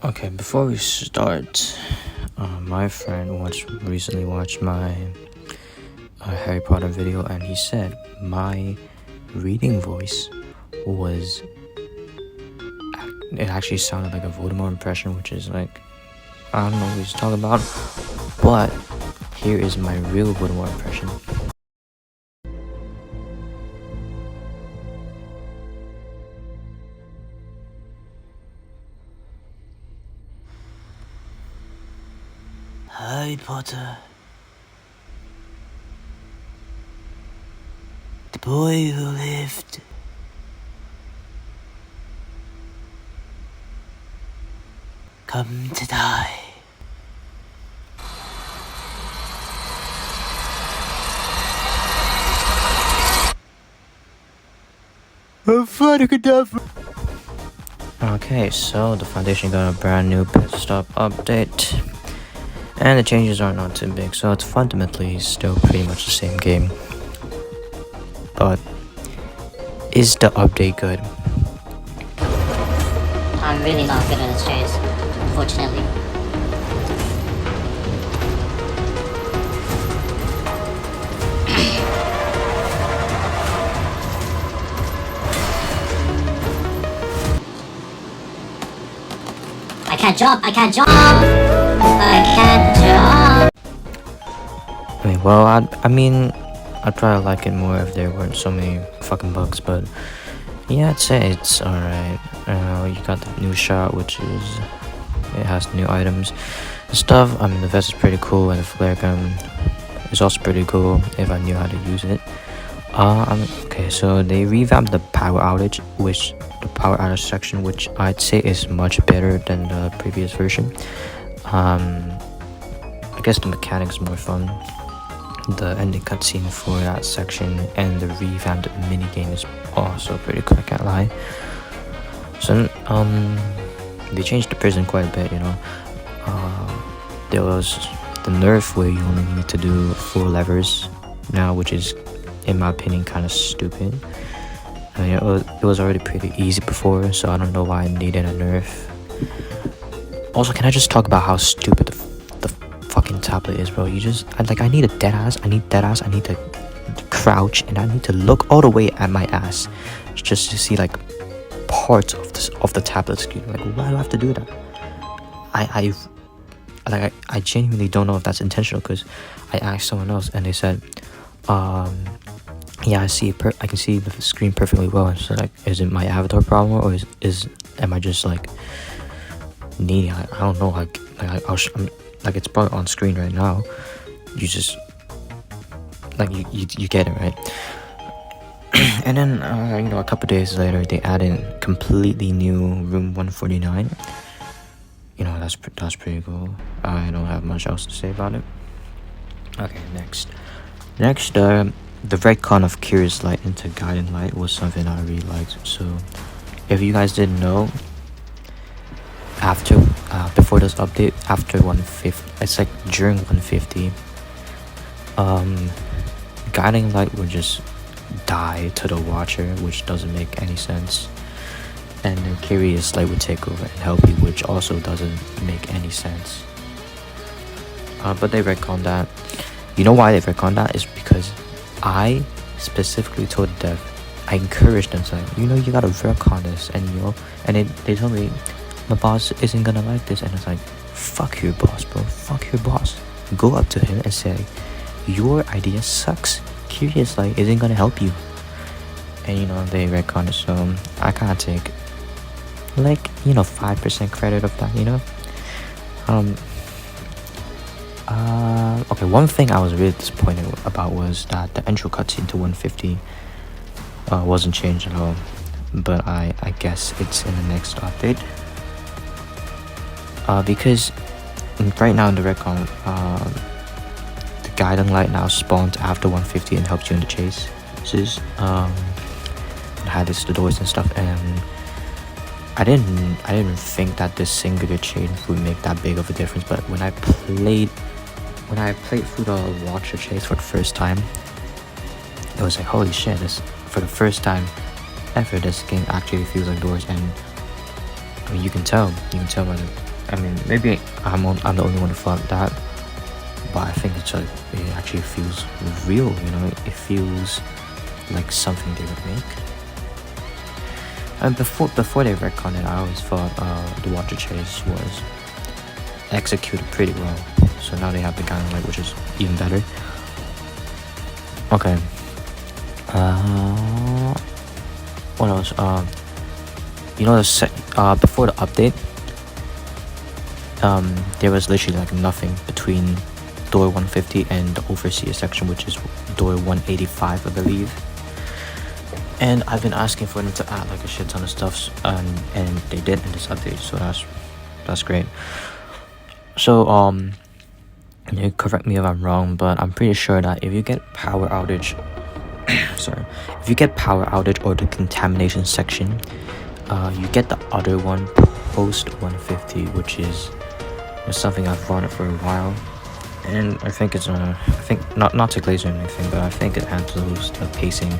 Okay, before we start, my friend recently watched my Harry Potter video, and he said my reading voice was. It actually sounded like a Voldemort impression, which is like, I don't know what he's talking about, but here is my real Voldemort impression. Harry Potter, the boy who lived. Come to die. Okay, so the Foundation got a brand new pit stop update, and the changes are not too big, so it's fundamentally still pretty much the same game. But is the update good? I'm really not good at this chase, unfortunately. I can't jump! I can't jump! I can't jump! I'd probably like it more if there weren't so many fucking bugs, but yeah, I'd say it's alright. You got the new shot, it has new items and stuff. The vest is pretty cool, and the flare gun is also pretty cool if I knew how to use it. Okay, so they revamped the power outage, section, which I'd say is much better than the previous version. I guess the mechanics are more fun. The ending cutscene for that section and the revamped minigame is also pretty cool, I can't lie. So, they changed the prison quite a bit, There was the nerf where you only need to do 4 levers now, which is, in my opinion, kind of stupid. It was already pretty easy before, so I don't know why I needed a nerf. Also, can I just talk about how stupid the fucking tablet is, bro? I need a dead ass. I need to crouch, and I need to look all the way at my ass just to see like parts of the tablet screen. Like, why do I have to do that? I genuinely don't know if that's intentional, because I asked someone else and they said, yeah, I can see the screen perfectly well. And so like, is it my avatar problem, or am I just like needy? I don't know. I'm it's probably on screen right now. You just like you get it, right? And then a couple days later, they added completely new room 149. That's pretty cool. I don't have much else to say about it. Okay, next, the retcon of Curious Light into Guiding Light was something I really liked. So, if you guys didn't know, before this update, after 150, it's like during 150, Guiding Light would just die to the Watcher, which doesn't make any sense. And then Curious Light would take over and help you, which also doesn't make any sense. But they retconned that. You know why they retconned that? Is because I specifically told Dev, I encouraged them, saying, you gotta work on this, and they told me my boss isn't gonna like this, and it's like, fuck your boss, bro, fuck your boss. Go up to him and say, your idea sucks. Curious Light isn't gonna help you. And they retconned it, so I can't take 5% credit of that. Okay, one thing I was really disappointed about was that the intro cutscene to 150 wasn't changed at all, but I guess it's in the next update. Because right now in the retcon, the Guiding Light now spawns after 150 and helps you in the chase. It had the doors and stuff, and I didn't think that this singular change would make that big of a difference. But when I played through the Watcher chase for the first time, it was like, holy shit, this for the first time ever, this game actually feels like doors. And I mean, you can tell by the. I mean, maybe I'm the only one who thought that, but I think it actually feels real. You know, it feels like something they would make. And before they retconned it, I always thought the water chase was executed pretty well. So now they have the Guiding Light, which is even better. Okay. What else? You know, before the update, there was literally like nothing between door 150 and the Overseer section, which is door 185, I believe. And I've been asking for them to add like a shit ton of stuff, and they did in this update, so that's great. So you correct me if I'm wrong, but I'm pretty sure that if you get power outage, if you get power outage or the contamination section, you get the other one post 150, which is something I've wanted for a while, and I think it's I think not to glaze or anything, but I think it handles the pacing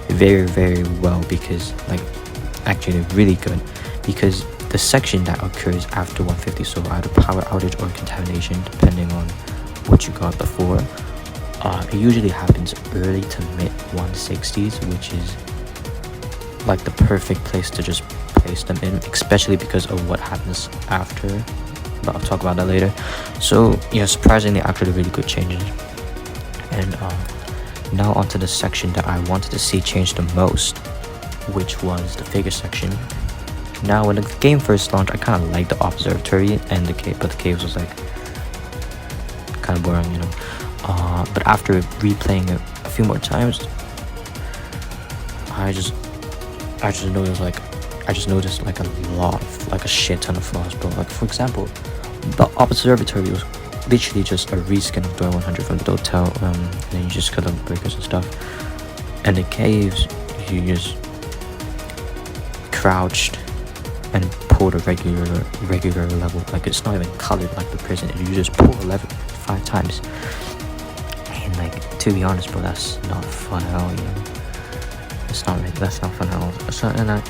very, very well, because like actually really good, because the section that occurs after 150, so either power outage or contamination, depending on what you got before, it usually happens early to mid 160s, which is like the perfect place to just place them in, especially because of what happens after, but I'll talk about that later. So yeah, surprisingly actually really good changes. And now onto the section that I wanted to see change the most, which was the figure section. Now when the game first launched, I kind of liked the observatory and the cave, but the caves was like kind of boring, you know. But after replaying it a few more times, I just noticed like a shit ton of flaws, bro. Like for example, the observatory was literally just a reskin of door 100 from the hotel, and then you just cut up breakers and stuff. And the caves, you just crouched and pulled a regular level. Like it's not even colored like the prison. You just pull a level 5 times. And like, to be honest, bro, that's not fun at all, you know. That's not fun at all. So, and I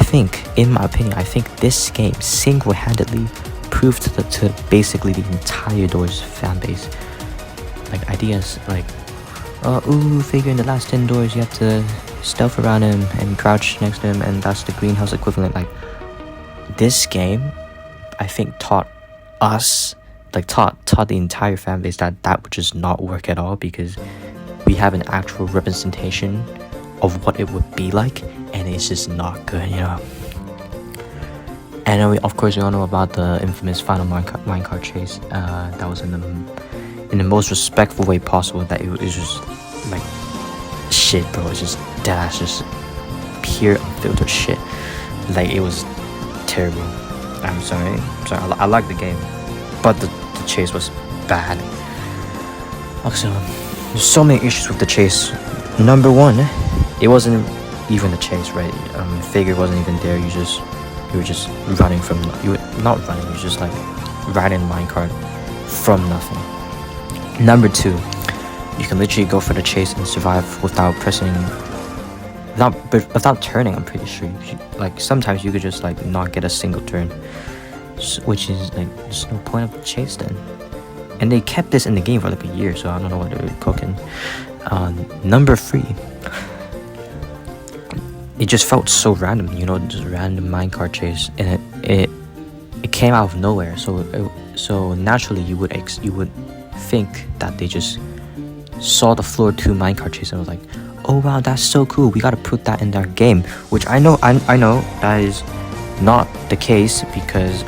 think, in my opinion, I think this game single-handedly proved to basically the entire Doors fan base, like ideas like, figure in the last 10 doors, you have to stealth around him and crouch next to him, and that's the greenhouse equivalent. Like, this game, I think taught the entire fan base that would just not work at all, because we have an actual representation of what it would be like, and it's just not good, you know. And then we all know about the infamous final minecart chase that was in the most respectful way possible. That it was just like shit, bro. It's just deadass, just pure unfiltered shit. Like, it was terrible. I'm sorry. I like the game, but the chase was bad. Also, there's so many issues with the chase. Number one, it wasn't even a chase, right? Figure wasn't even there. You were just running from, you were not running, you were just like riding a minecart from nothing. Number two, you can literally go for the chase and survive without turning. I'm pretty sure like sometimes you could just like not get a single turn, which is like, there's no point of the chase then. And they kept this in the game for like a year, so I don't know what they were cooking. Number three, it just felt so random, you know, just random minecart chase, and it came out of nowhere. So naturally you would think that they just saw the floor 2 minecart chase and was like, oh wow, that's so cool, we gotta put that in our game. Which I know that is not the case, because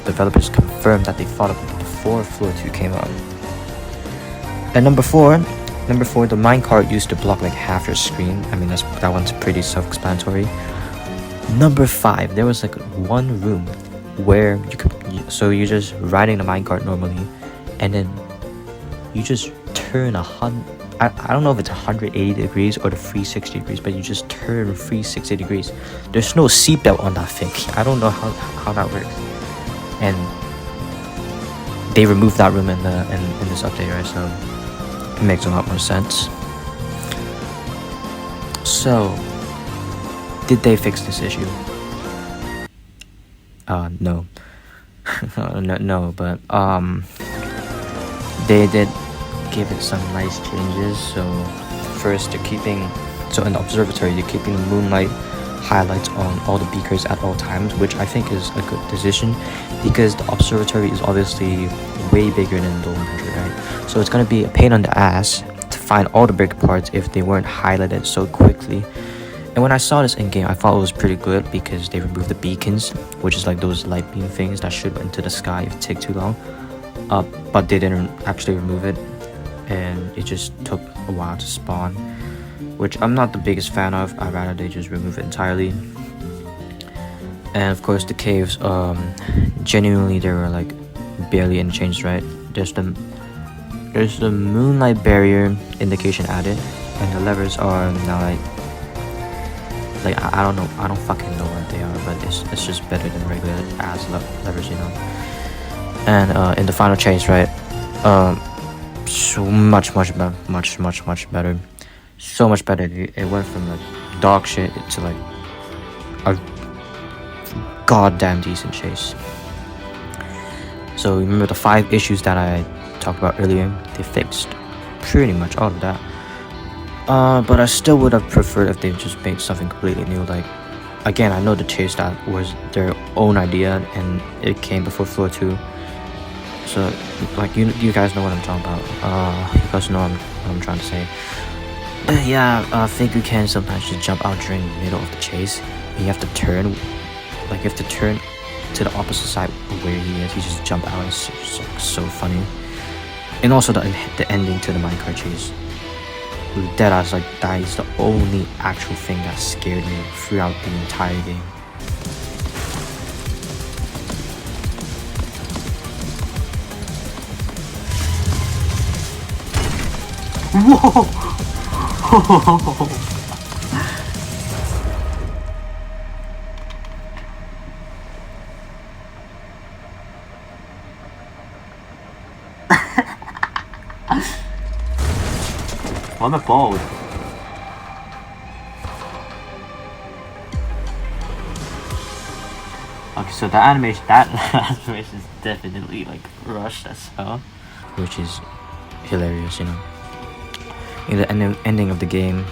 developers confirmed that they thought of it before floor 2 came out. And number four, the minecart used to block like half your screen. I mean, that one's pretty self-explanatory. Number 5, there was like one room where so you're just riding the minecart normally, and then you just turn I don't know if it's 180 degrees or the 360 degrees, but you just turn 360 degrees. There's no seatbelt on that thing. I don't know how that works. And they removed that room in this update, right? So it makes a lot more sense. So, did they fix this issue? No. No, but they did give it some nice changes. So first, in the observatory, you're keeping the moonlight highlights on all the beakers at all times, which I think is a good decision, because the observatory is obviously way bigger than the laundry, right? So it's gonna be a pain on the ass to find all the big parts if they weren't highlighted so quickly. And when I saw this in game, I thought it was pretty good because they removed the beacons, which is like those light beam things that shoot into the sky if it takes too long. But they didn't actually remove it, and it just took a while to spawn, which I'm not the biggest fan of. I'd rather they just remove it entirely. And of course the caves, genuinely they were like barely any change, right? There's the moonlight barrier indication added, and the levers are now like I don't know, I don't fucking know what they are, but it's just better than regular ass levers, you know. And in the final change, right, so much better, so much better. It went from like dog shit to like a goddamn decent chase. So remember the 5 issues that I talked about earlier, they fixed pretty much all of that. But I still would have preferred if they just made something completely new. Like, again, I know the chase that was their own idea and it came before floor 2. So like you guys know what I'm talking about. You guys know what I'm trying to say. Faker can sometimes just jump out during the middle of the chase, and you have to turn, to the opposite side where he is. He just jump out. It's just like so funny. And also the ending to the minecart chase. Deadass, like, that is the only actual thing that scared me throughout the entire game. Whoa! I'm a forward. Okay, so that animation is definitely like rushed as hell, which is hilarious, you know. In the ending of the game,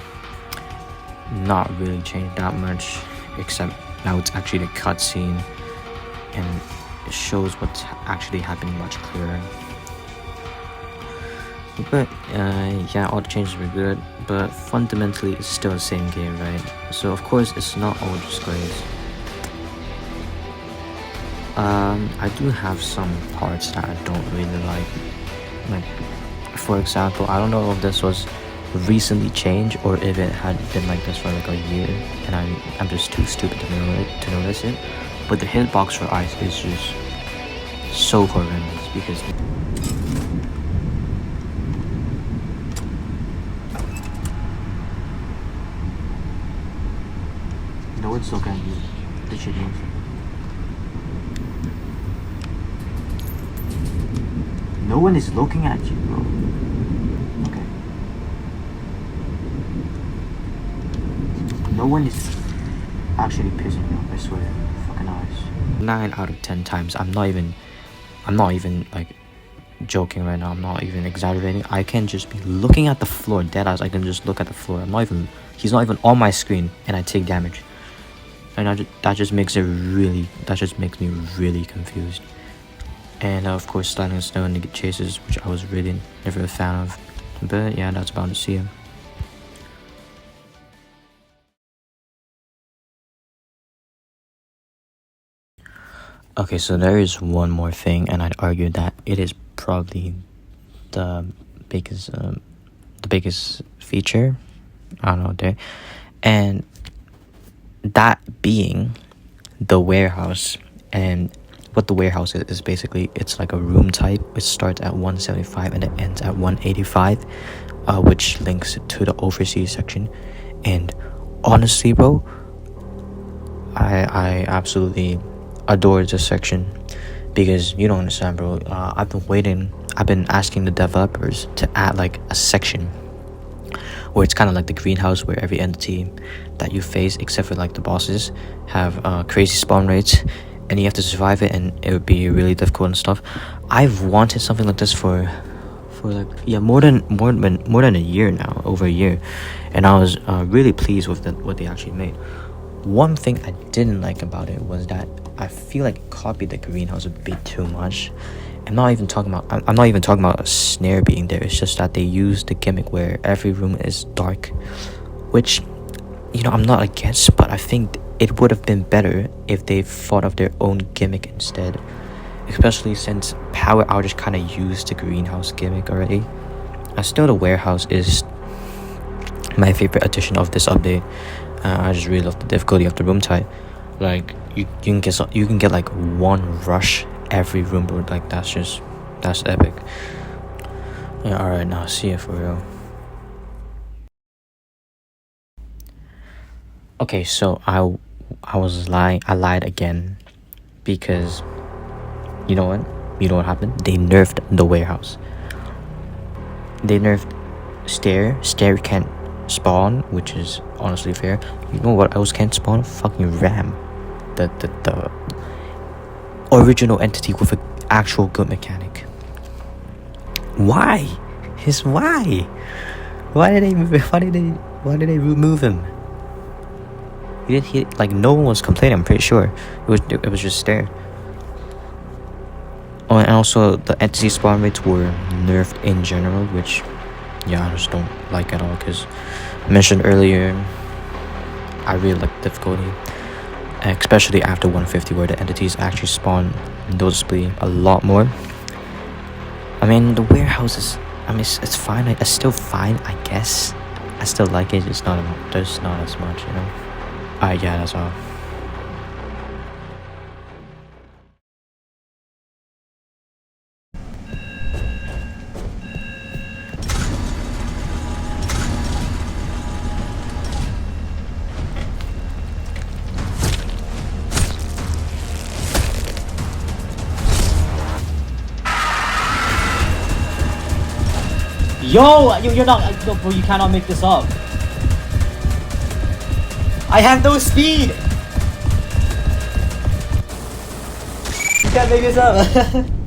not really changed that much, except now it's actually the cutscene, and it shows what's actually happening much clearer. But yeah, all the changes were good, but fundamentally it's still the same game, right? So of course it's not all just great. I do have some parts that I don't really like. Like, for example, I don't know if this was recently changed or if it had been like this for like a year and I'm just too stupid to notice it. But the hitbox for ice is just so horrendous because no one's looking at you. The shit means. No one is looking at you, bro. Okay. No one is actually pissing me off, I swear. Fucking eyes. 9 out of 10 times, I'm not even like joking right now, I'm not even exaggerating. I can just be looking at the floor, deadass. I can just look at the floor. He's not even on my screen and I take damage. And that just makes me really confused. And of course, sliding snow and the chases, which I was really never a fan of. But yeah, that's about to see him. Okay, so there is one more thing, and I'd argue that it is probably the biggest feature. I don't know there, and that being the warehouse. And what the warehouse is basically, it's like a room type. It starts at 175 and it ends at 185, which links to the overseas section. And honestly, bro, I absolutely adore this section, because you don't understand, bro. I've been asking the developers to add like a section where it's kind of like the greenhouse, where every entity that you face, except for like the bosses, have crazy spawn rates. and you have to survive it, and it would be really difficult and stuff. I've wanted something like this for like, yeah, more than a year now, over a year, and I was really pleased with what they actually made. One thing I didn't like about it was that I feel like it copied the greenhouse a bit too much. I'm not even talking about a snare being there. It's just that they used the gimmick where every room is dark, which, you know, I'm not against, but I think it would have been better if they thought of their own gimmick instead, especially since Power Outage kind of used the greenhouse gimmick already. Still, the warehouse is my favorite addition of this update. I just really love the difficulty of the room type. Like, you can get like one rush every room, bro. Like, that's epic. Yeah, alright, now see it for real. Okay, so I was lying. I lied again, because you know what happened? They nerfed the warehouse. They nerfed stair can't spawn, which is honestly fair. You know what else can't spawn? Fucking Ram, the original entity with an actual good mechanic. Why did they remove him? He like, no one was complaining. I'm pretty sure it was just stair. Oh, and also the entity spawn rates were nerfed in general, which, yeah, I just don't like at all, because I mentioned earlier, I really like the difficulty, especially after 150, where the entities actually spawn noticeably a lot more. I mean, the warehouse is, it's fine. It's still fine, I guess. I still like it. There's not as much, you know. Yeah, that's all. Yo, you're not, no, bro, you cannot make this up. I have no speed. You can't make this up.